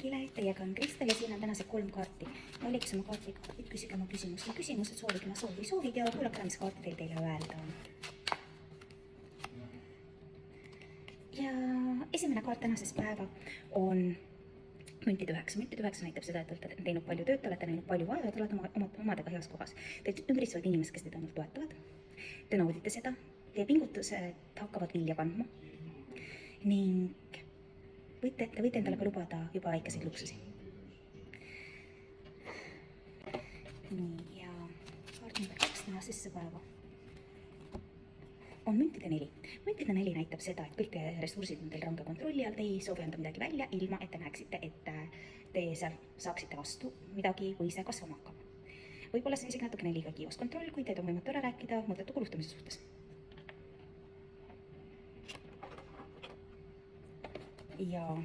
kõigile, teiega on Kristel ja siin on tänased 3 kaarti. Valige oma kaardid, küsige oma küsimused, soovige oma soovid ja kuulake ära, mis kaartidel teile öelda on. Ja esimene kaart tänasest päeva on müntide 9. Müntide 9 näitab seda, et olete teinud palju tööd, olete näinud palju vaeva ja te olete omadega heas kohas. Te ümbritsevad inimesed, kes teid ainult toetavad. Te naudite seda, teie pingutused hakkavad vilja kandma ning te võite endale ka lubada juba väikeseid luksusi. Nii, ja kaart number 2 tänasesse päeva on müntide 4. Müntide 4 näitab seda, et kõik ressursid on teil range kontrolli all, te ei soovi anda midagi välja, ilma et te näeksite, et te seal saaksite vastu midagi või see kasvama hakkab. Võib-olla see on isegi natukene liiga kiivas kontroll, kui teid on võimatu ära rääkida mõttetu kulustamise suhtes. Ja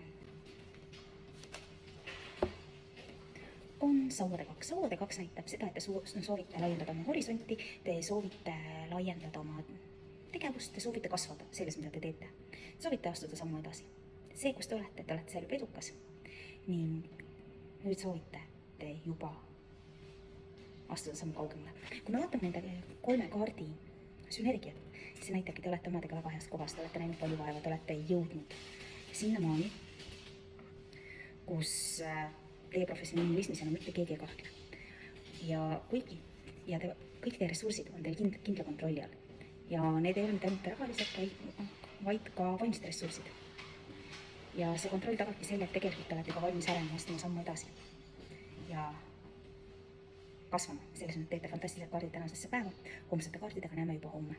on sauade 2. Sauade 2 näitab seda, et te soovite laiendada oma horisonti, te soovite laiendada oma tegevust, te soovite kasvada selles, mida te teete. Soovite astuda sammu edasi. See, kus te olete seal juba edukas. Ning nüüd soovite te juba astuda sammu kaugemale. Kui me vaatame nende 3 kaardi sünergiat, siis see näitabki, te olete omadega väga heas kohas, te olete näinud palju vaeva, te olete jõudnud sinnamaani, kus teie professionalismis enam mitte keegi ei kahtle. Ja kõik teie ressursid on teil kindla kontrolli all. Ja need ei ole mitte ainult rahalised, vaid ka vaimsed ressursid. Ja see kontroll tagabki selle, et tegelikult te olete juba valmis arenema, astuma sammu edasi. Ja kasvama. Selles nüüd teete fantastilised kaardid tänasesse päeva. Homsete kaardidega näeme juba homme.